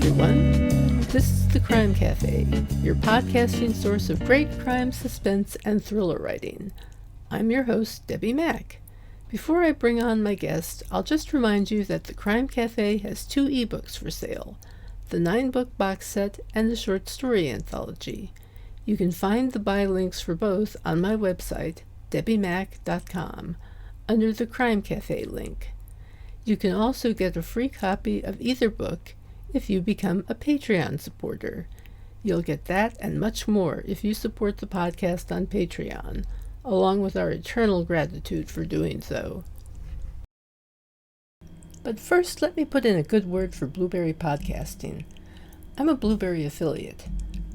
everyone. This is The Crime Cafe, your podcasting source of great crime, suspense, and thriller writing. I'm your host, Debbi Mack. Before I bring on my guest, I'll just remind you that The Crime Cafe has 2 ebooks for sale, the 9-book box set and the short story anthology. You can find the buy links for both on my website, debbimack.com, under the Crime Cafe link. You can also get a free copy of either book if you become a Patreon supporter. You'll get that and much more if you support the podcast on Patreon, along with our eternal gratitude for doing so. But first, let me put in a good word for Blueberry Podcasting. I'm a Blueberry affiliate,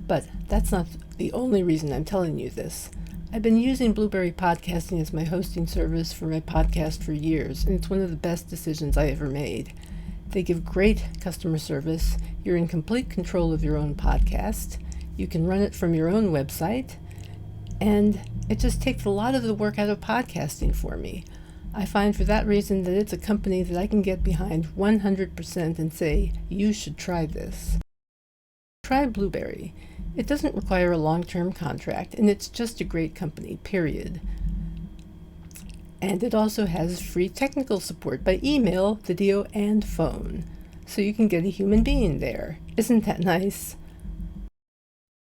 but that's not the only reason I'm telling you this. I've been using Blueberry Podcasting as my hosting service for my podcast for years, and it's one of the best decisions I ever made. They give great customer service. You're in complete control of your own podcast. You can run it from your own website, and it just takes a lot of the work out of podcasting for me. I find for that reason that it's a company that I can get behind 100% and say, you should try this. Try Blueberry. It doesn't require a long-term contract, and it's just a great company, period. And it also has free technical support by email, video, and phone, so you can get a human being there. Isn't that nice?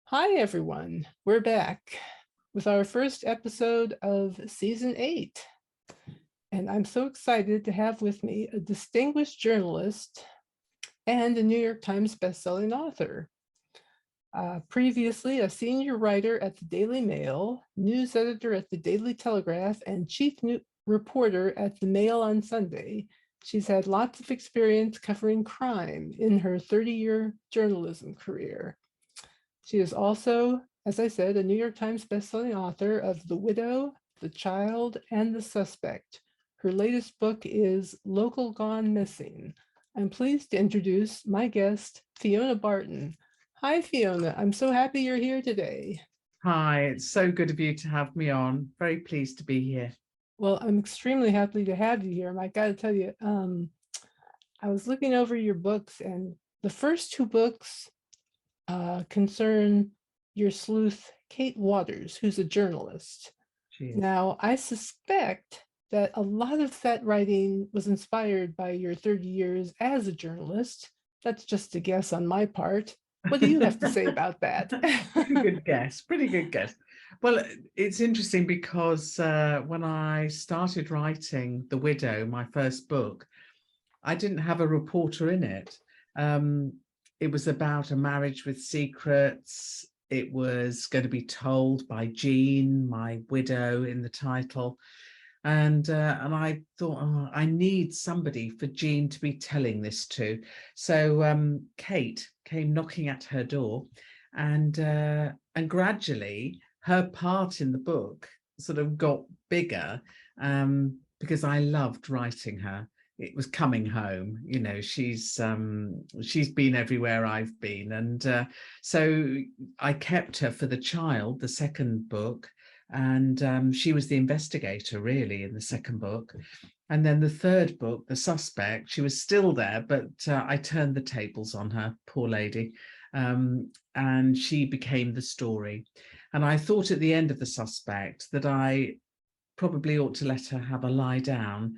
Hi, everyone. We're back with our first episode of Season 8. And I'm so excited to have with me a distinguished journalist and a New York Times bestselling author. Previously a senior writer at the Daily Mail, news editor at the Daily Telegraph, and chief reporter at the Mail on Sunday, she's had lots of experience covering crime in her 30-year journalism career. She is also, as I said, a New York Times bestselling author of The Widow, The Child, and The Suspect. Her latest book is Local Gone Missing. I'm pleased to introduce my guest, Fiona Barton. Hi, Fiona. I'm so happy you're here today. Hi, it's so good of you to have me on. Very pleased to be here. Well, I'm extremely happy to have you here. I got to tell you, I was looking over your books, and the first 2 books concern your sleuth, Kate Waters, who's a journalist. Now, I suspect that a lot of that writing was inspired by your 30 years as a journalist. That's just a guess on my part. What do you have to say about that? Pretty good guess. Well, it's interesting because when I started writing The Widow, my first book, I didn't have a reporter in it. It was about a marriage with secrets. It was going to be told by Jean, my widow, in the title. And I thought, oh, I need somebody for Jean to be telling this to. So Kate came knocking at her door, and gradually her part in the book sort of got bigger because I loved writing her. It was coming home, you know. She's been everywhere I've been, and so I kept her for The Child, the second book. And she was the investigator, really, in the second book. And then the third book, The Suspect, she was still there, but I turned the tables on her, poor lady, and she became the story. And I thought at the end of The Suspect that I probably ought to let her have a lie down.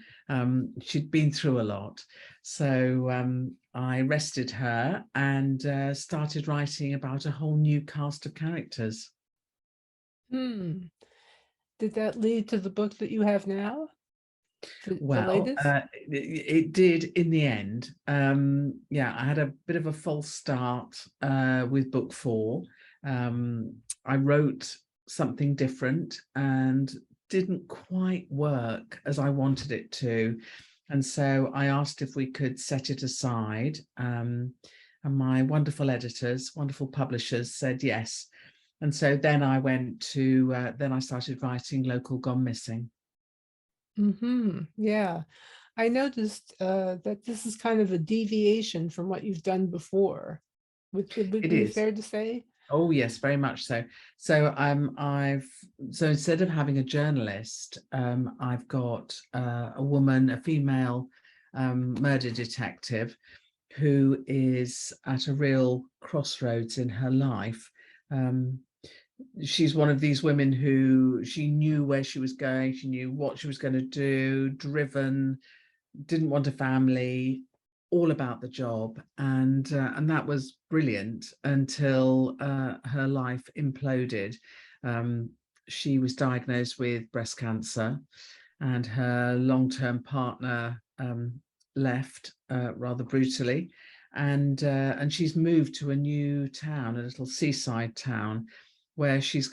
She'd been through a lot. So I rested her and started writing about a whole new cast of characters. Did that lead to the book that you have now? Well, it did in the end. Yeah, I had a bit of a false start with book 4. I wrote something different and didn't quite work as I wanted it to. And so I asked if we could set it aside. And my wonderful editors, wonderful publishers said yes. And so then I then I started writing Local Gone Missing. Yeah, I noticed that this is kind of a deviation from what you've done before. Would it be fair to say? Oh yes, very much so. So instead of having a journalist, I've got a woman, a female murder detective, who is at a real crossroads in her life. She's one of these women who she knew where she was going, she knew what she was going to do, driven, didn't want a family, all about the job, and that was brilliant until her life imploded. She was diagnosed with breast cancer, and her long-term partner left rather brutally, and she's moved to a new town, a little seaside town, where she's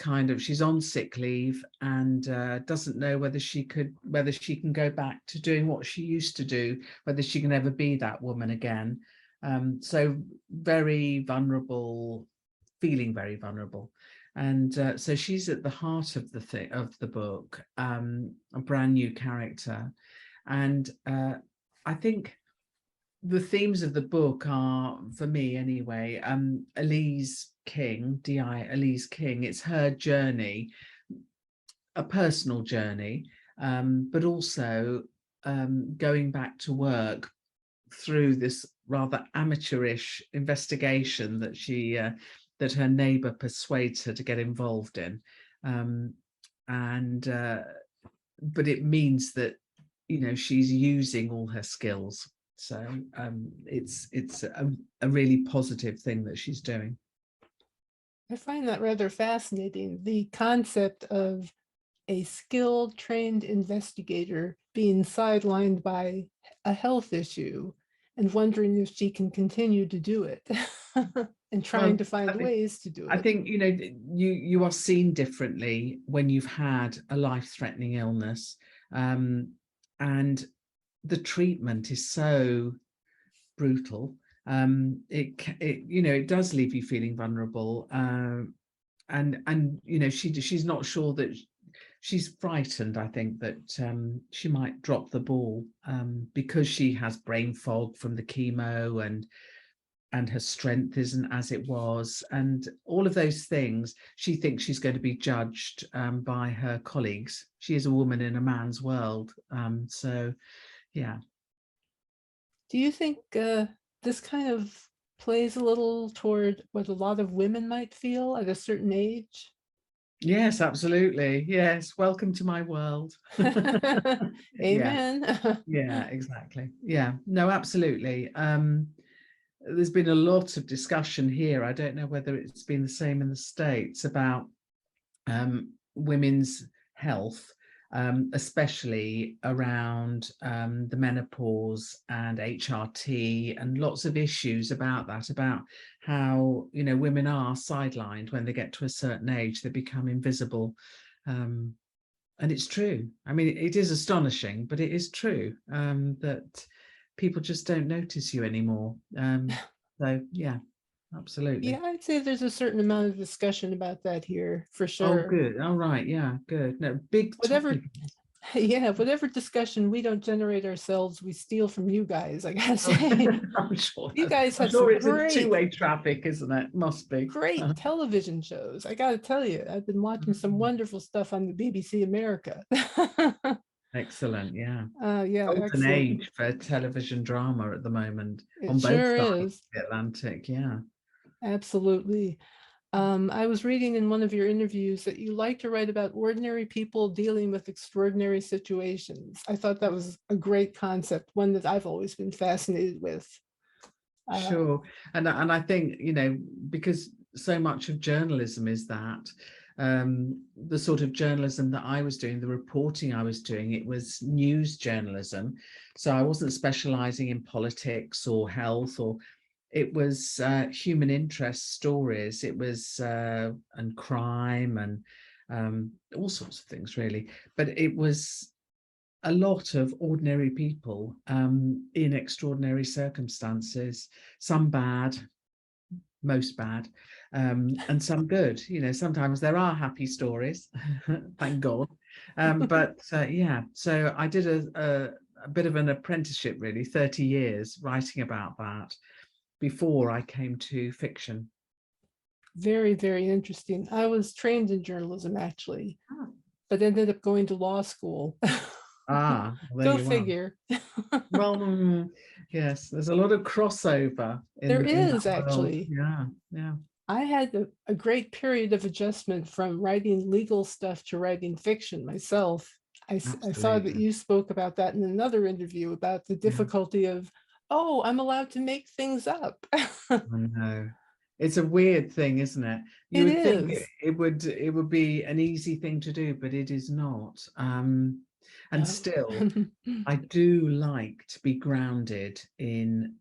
on sick leave, and doesn't know whether she can go back to doing what she used to do, whether she can ever be that woman again. So very vulnerable, feeling very vulnerable. And so she's at the heart of the book, a brand new character. And I think the themes of the book are, for me anyway, Elise King, Elise King. It's her journey, a personal journey, but also going back to work through this rather amateurish investigation that her neighbour persuades her to get involved in, but it means that she's using all her skills. So it's a really positive thing that she's doing. I find that rather fascinating, the concept of a skilled, trained investigator being sidelined by a health issue and wondering if she can continue to do it and trying to find ways to do it. I think, you are seen differently when you've had a life-threatening illness, and the treatment is so brutal. It does leave you feeling vulnerable, and she's not sure that she's frightened, I think, that she might drop the ball, because she has brain fog from the chemo, and her strength isn't as it was, and all of those things. She thinks she's going to be judged by her colleagues. She is a woman in a man's world. So yeah. Do you think this kind of plays a little toward what a lot of women might feel at a certain age? Yes, absolutely. Yes. Welcome to my world. Amen. Yeah, exactly. Yeah, no, absolutely. There's been a lot of discussion here. I don't know whether it's been the same in the States about women's health, especially around the menopause and HRT, and lots of issues about that, about how women are sidelined when they get to a certain age. They become invisible, and it's true. I mean, it is astonishing, but it is true, that people just don't notice you anymore. So yeah, absolutely. Yeah, I'd say there's a certain amount of discussion about that here, for sure. Oh, good. All right. Yeah, good. No, big topic. Yeah, whatever discussion we don't generate ourselves, we steal from you guys, I gotta say. I'm sure You guys have some it's great, a two-way traffic, isn't it? Must be. Great television shows. I gotta tell you, I've been watching some wonderful stuff on the BBC America. Excellent. Yeah. Yeah. Golden excellent. age for television drama at the moment. It on both sure sides is. of the Atlantic. Yeah. Absolutely. I was reading in one of your interviews that you like to write about ordinary people dealing with extraordinary situations. I thought that was a great concept, one that I've always been fascinated with. Sure. And I think, because so much of journalism is that, the sort of journalism that I was doing, the reporting I was doing, it was news journalism. So I wasn't specializing in politics or health, or it was human interest stories. It was and crime, and all sorts of things, really. But it was a lot of ordinary people in extraordinary circumstances, some bad, most bad, and some good. Sometimes there are happy stories, thank God. But yeah, so I did a bit of an apprenticeship, really, 30 years writing about that before I came to fiction. Very, very interesting. I was trained in journalism, actually, but ended up going to law school. Well, there Go you are. figure. Well, yes, there's a lot of crossover There in is that world. actually. Yeah, yeah. I had a great period of adjustment from writing legal stuff to writing fiction myself. I saw that Absolutely. you spoke about that in another interview about the Yeah, difficulty of, oh, I'm allowed to make things up. I know. It's a weird thing, isn't it? You It would think is. it would be an easy thing to do, but it is not. And No. still, I do like to be grounded in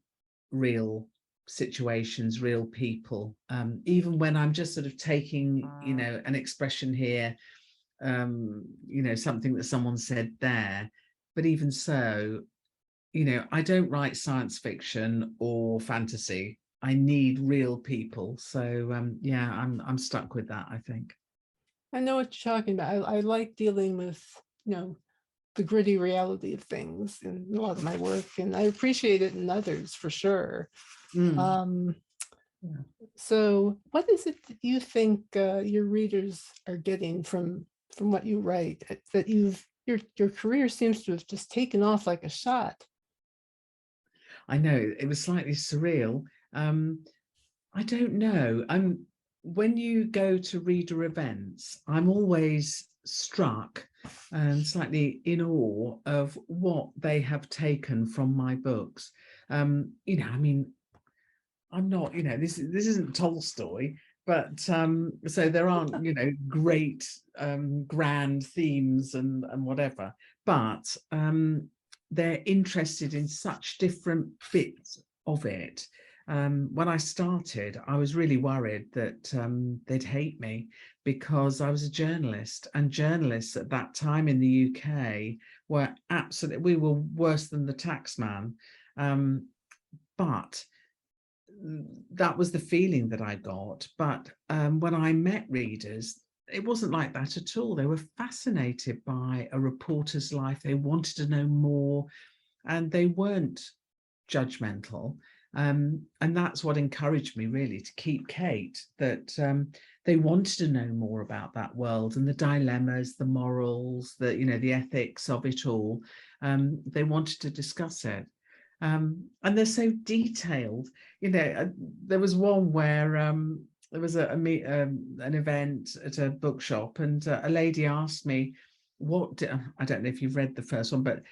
real situations, real people. Even when I'm just sort of taking, an expression here, something that someone said there. But even so, I don't write science fiction or fantasy. I need real people. So yeah, I'm stuck with that, I think. I know what you're talking about. I like dealing with, you know, the gritty reality of things in a lot of my work, and I appreciate it in others for sure. Mm, Um, yeah. so what is it that you think your readers are getting from what you write that your career seems to have just taken off like a shot? I know it was slightly surreal. I don't know. When you go to reader events, I'm always struck and slightly in awe of what they have taken from my books. I mean, I'm not, this isn't Tolstoy, but so there aren't, great grand themes and whatever, but they're interested in such different bits of it. When I started, I was really worried that they'd hate me because I was a journalist, and journalists at that time in the UK were we were worse than the taxman. But that was the feeling that I got. But when I met readers, it wasn't like that at all. They were fascinated by a reporter's life. They wanted to know more, and they weren't judgmental. And that's what encouraged me really to keep Kate, that they wanted to know more about that world and the dilemmas, the morals, the ethics of it all. They wanted to discuss it. And they're so detailed. There was one where there was an event at a bookshop, and a lady asked me, I don't know if you've read the first one, but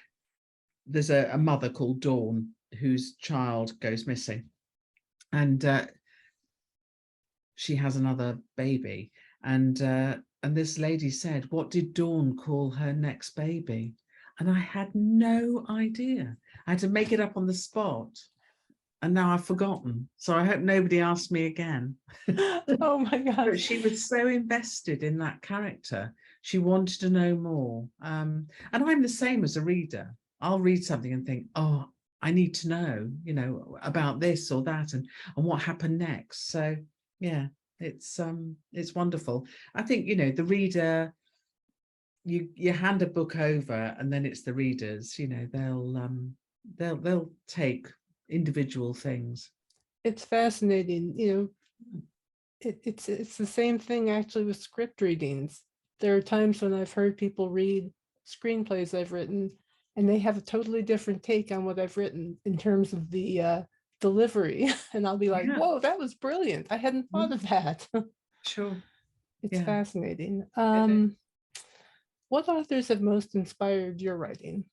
there's a mother called Dawn whose child goes missing, and she has another baby, and this lady said, what did Dawn call her next baby? And I had no idea. I had to make it up on the spot, and now I've forgotten. So I hope nobody asks me again. Oh my But gosh. she was so invested in that character. She wanted to know more. And I'm the same as a reader. I'll read something and think, oh, I need to know, about this or that, and what happened next. So yeah, it's wonderful. I think, the reader, you hand a book over, and then it's the readers, they'll take individual things. It's fascinating, it's the same thing actually with script readings. There are times when I've heard people read screenplays I've written, and they have a totally different take on what I've written in terms of the delivery. And I'll be like, Yeah. whoa, that was brilliant. I hadn't thought of that. Sure. It's Yeah. fascinating. It is. What authors have most inspired your writing?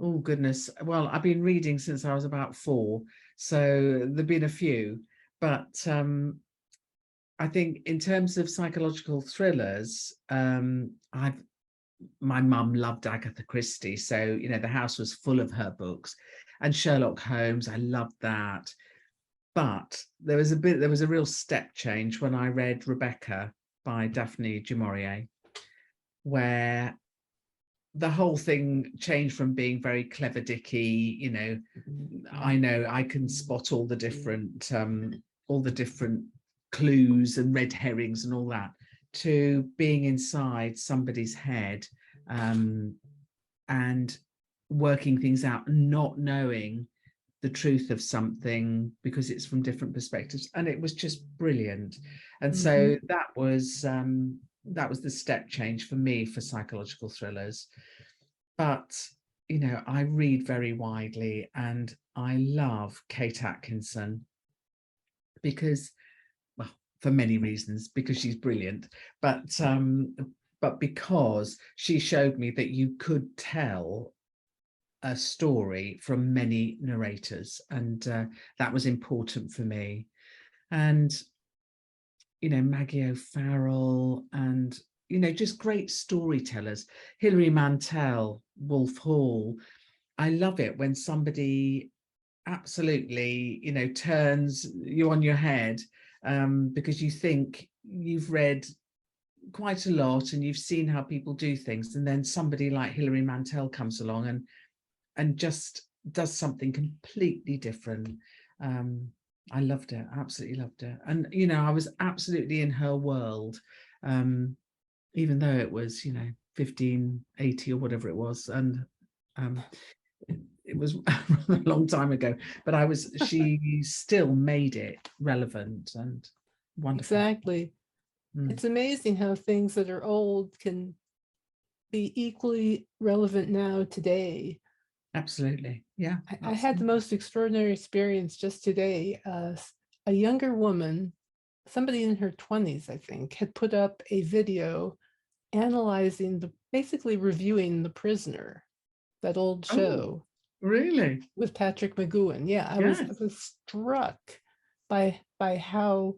Oh goodness. Well, I've been reading since I was about 4, so there've been a few, but I think in terms of psychological thrillers, my mum loved Agatha Christie, so the house was full of her books, and Sherlock Holmes, I loved that. But there was a real step change when I read Rebecca by Daphne du Maurier, where the whole thing changed from being very clever dicky, I know I can spot all the different clues and red herrings and all that, to being inside somebody's head, and working things out, not knowing the truth of something because it's from different perspectives, and it was just brilliant. And so that was the step change for me for psychological thrillers. but I read very widely, and I love Kate Atkinson because, well, for many reasons, because she's brilliant, but because she showed me that you could tell a story from many narrators, and that was important for me. And Maggie O'Farrell, and just great storytellers. Hilary Mantel, Wolf Hall. I love it when somebody absolutely turns you on your head, because you think you've read quite a lot and you've seen how people do things, and then somebody like Hilary Mantel comes along and just does something completely different. I loved it, absolutely loved it. And I was absolutely in her world, even though it was 1580 or whatever it was, and it was a long time ago, but she still made it relevant and wonderful. Exactly. It's amazing how things that are old can be equally relevant now today. Absolutely. Yeah. I had the most extraordinary experience just today. A younger woman, somebody in her 20s, I think, had put up a video analyzing basically reviewing The Prisoner, that old Oh, show really? with Patrick McGowan. Yeah, I Yes. was struck by how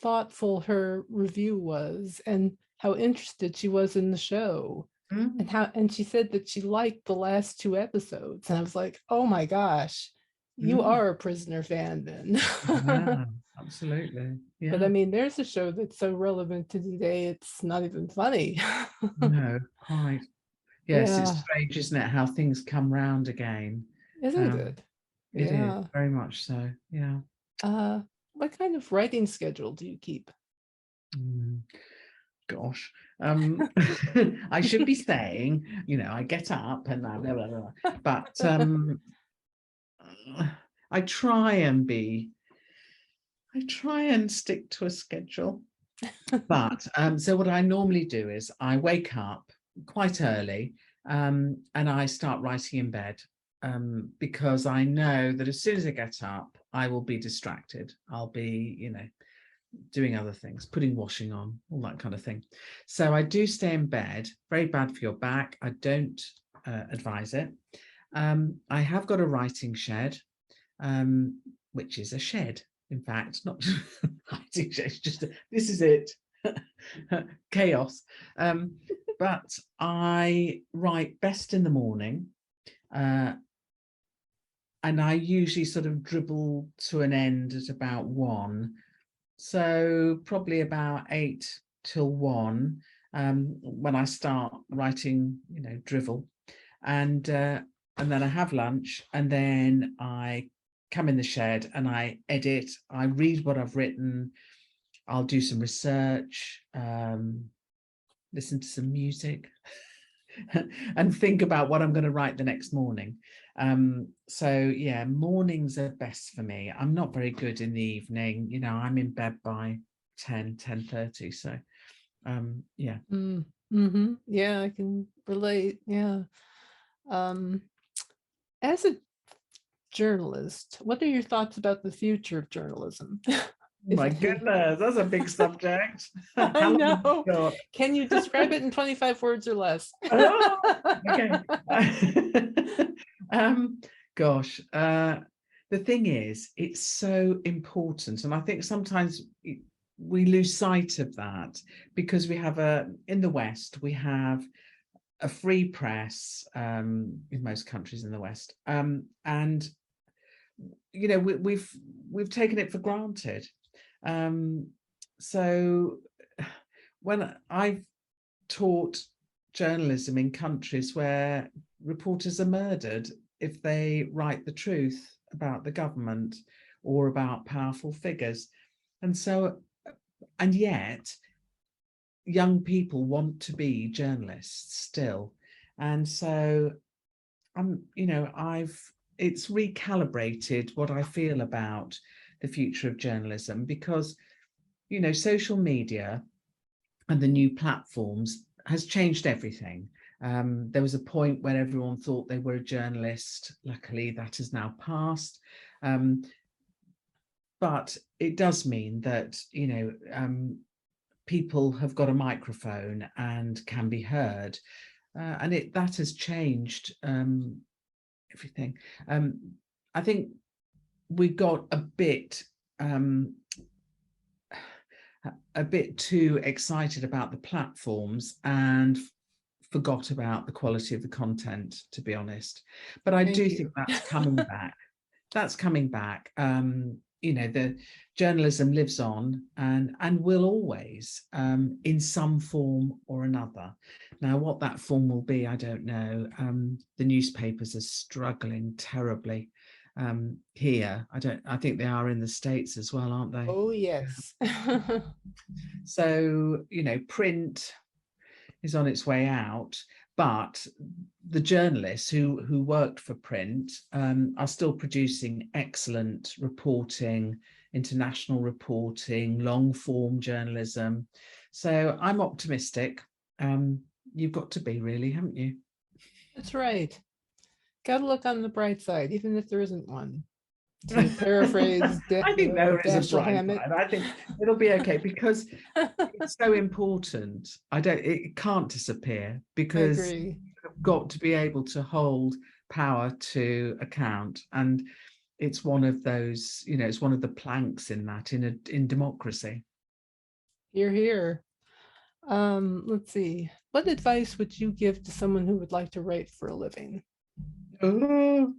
thoughtful her review was and how interested she was in the show. And she said that she liked the last 2 episodes, and I was like, oh my gosh, you are a Prisoner fan then. Yeah, absolutely. But I Yeah. mean, there's a show that's so relevant to today, it's not even funny. No, quite. Yes, it's Yeah, strange, isn't it, how things come round again. isn't it? It is Yeah. very much so. Yeah. What kind of writing schedule do you keep? Gosh. I should be saying, I get up and blah, blah, blah, blah. But I try and stick to a schedule. But so what I normally do is I wake up quite early, and I start writing in bed, because I know that as soon as I get up, I will be distracted. I'll be, doing other things, putting washing on, all that kind of thing. So I do stay in bed. Very bad for your back. I don't advise it. I have got a writing shed, which is a shed, in fact, not writing shed. It's just this is it. Chaos. But I write best in the morning, and I usually sort of dribble to an end at about 1. So probably about 8 till 1, when I start writing, drivel, and then I have lunch, and then I come in the shed and I edit. I read what I've written. I'll do some research, listen to some music, and think about what I'm going to write the next morning. So yeah, mornings are best for me. I'm not very good in the evening. I'm in bed by 10:30. So yeah. Yeah, I can relate. Yeah. As a journalist, what are your thoughts about the future of journalism? If My any. goodness, that's a big subject. I How long have know. you got? Can you describe it in 25 words or less? Oh, okay. Gosh, the thing is, it's so important, and I think sometimes we lose sight of that, because we have in the West, we have a free press, in most countries in the West, and we've taken it for granted. So when I've taught journalism in countries where reporters are murdered if they write the truth about the government or about powerful figures, and yet young people want to be journalists still. And so it's recalibrated what I feel about the future of journalism, because social media and the new platforms has changed everything. There was a point where everyone thought they were a journalist. Luckily, that has now passed. But it does mean that, people have got a microphone and can be heard. And that has changed everything. I think we got a bit too excited about the platforms and forgot about the quality of the content, to be honest. But I do think that's coming back. That's coming back. The journalism lives on and will always, in some form or another. Now, what that form will be, I don't know. The newspapers are struggling terribly here. I think they are in the States as well, aren't they? Oh, yes. So, print is on its way out, but the journalists who worked for print are still producing excellent reporting, international reporting, long form journalism. So I'm optimistic. You've got to be, really, haven't you? That's right. Got to look on the bright side, even if there isn't one. To paraphrase, I think there is a bright Hammett. side. I think it'll be okay because it's so important. It can't disappear because you've got to be able to hold power to account, and it's one of those. It's one of the planks in that in democracy. Hear, hear. Let's see. What advice would you give to someone who would like to write for a living? Oh.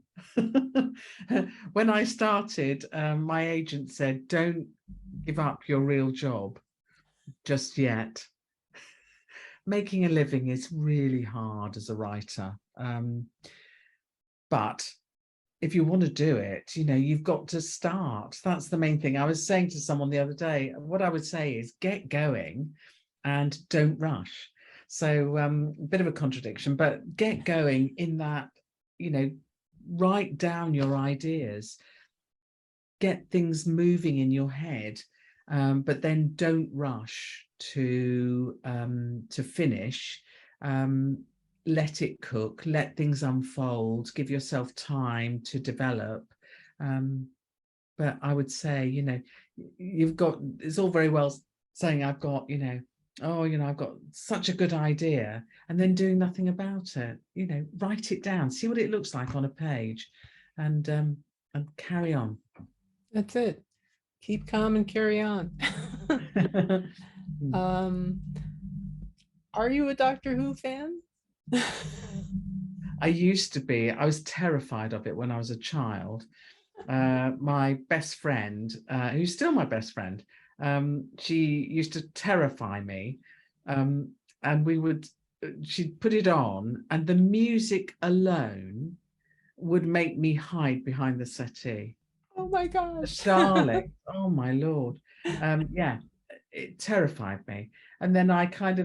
When I started, my agent said, "Don't give up your real job just yet." Making a living is really hard as a writer, but if you want to do it, you've got to start. That's the main thing. I was saying to someone the other day, what I would say is get going and don't rush. So a bit of a contradiction, but get going in that, write down your ideas, get things moving in your head, but then don't rush to finish. Let it cook, let things unfold, give yourself time to develop. But I would say, it's all very well saying I've got, I've got such a good idea, and then doing nothing about it. Write it down, see what it looks like on a page, and carry on. That's it. Keep calm and carry on. Are you a Doctor Who fan? I used to be. I was terrified of it when I was a child. My best friend, who's still my best friend, she used to terrify me, and she'd put it on, and the music alone would make me hide behind the settee. Oh my gosh. Darling. Oh my Lord. Yeah, it terrified me. And then I carried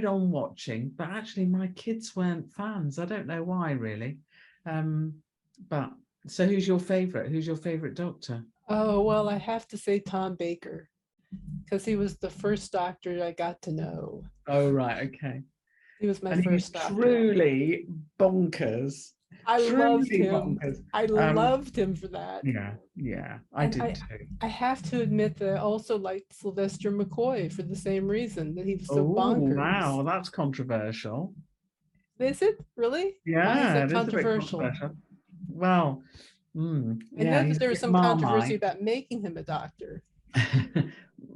on watching, but actually my kids weren't fans. I don't know why, really. But so who's your favorite Doctor? Oh, well, I have to say Tom Baker, because he was the first Doctor I got to know. Oh, right. Okay. He was my first Doctor. Truly bonkers. I loved him. I loved him for that. Yeah, I did too. I have to admit that I also liked Sylvester McCoy for the same reason, that he was so bonkers. Wow, that's controversial. Is it really? Yeah, why is it controversial? Well, I know that there was some controversy about making him a doctor.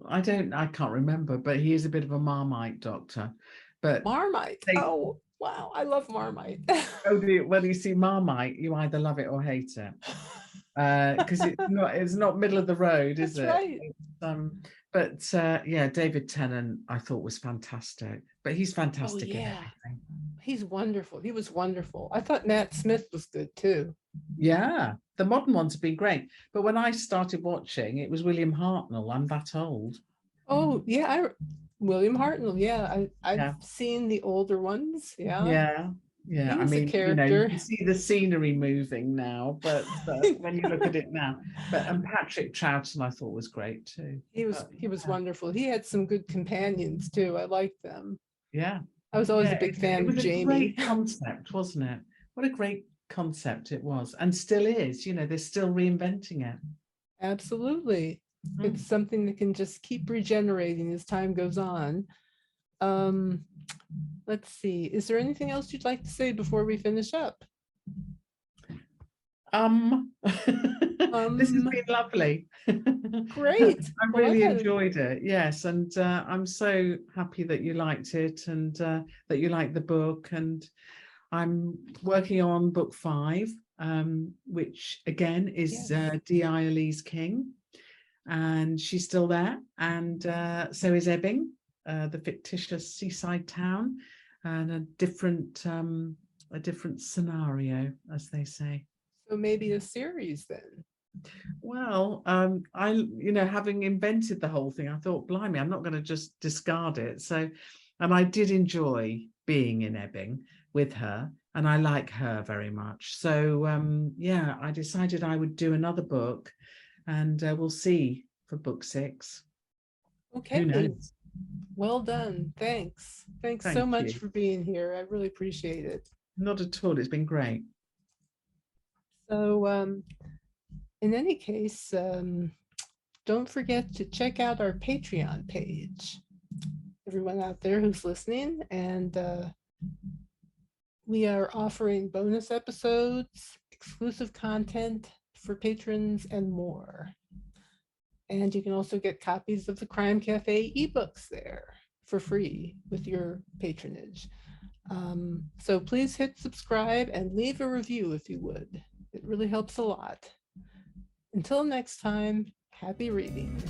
I can't remember, but he is a bit of a Marmite doctor. But Marmite. Oh, wow, I love Marmite. Well, you see, Marmite, you either love it or hate it, because it's not middle of the road, is it? That's right. But yeah, David Tennant I thought was fantastic, but he's fantastic in everything. He's wonderful. He was wonderful. I thought Matt Smith was good too. Yeah, the modern ones have been great, but when I started watching, it was William Hartnell. I'm that old. Oh yeah, William Hartnell. Yeah, I've seen the older ones. Yeah. I mean, you can see the scenery moving now, but when you look at it now, and Patrick Troughton I thought was great too. He was wonderful. He had some good companions too. I liked them. Yeah, I was always a Yeah, big it fan of was a Jamie. great concept, wasn't it? What a great concept it was, and still is. They're still reinventing it. Absolutely. Mm. It's something that can just keep regenerating as time goes on. Um, let's see. Is there anything else you'd like to say before we finish up? This has been lovely. Great. I Well, I've really had enjoyed it. Yes, and I'm so happy that you liked it and that you liked the book. And I'm working on book 5, which again is yes. D.I. Elise King, and she's still there, and so is Ebbing, the fictitious seaside town, and a different scenario, as they say. So maybe a series then. Well, having invented the whole thing, I thought, blimey, I'm not going to just discard it. So, and I did enjoy being in Ebbing with her, and I like her very much. So, yeah, I decided I would do another book, and we'll see for book 6. Who Okay. knows? Well done. Thanks. Thanks so Thank much you. for being here. I really appreciate it. Not at all. It's been great. So, in any case, don't forget to check out our Patreon page. Everyone out there who's listening, and we are offering bonus episodes, exclusive content for patrons, and more. And you can also get copies of the Crime Cafe ebooks there for free with your patronage. So please hit subscribe and leave a review if you would. It really helps a lot. Until next time, happy reading.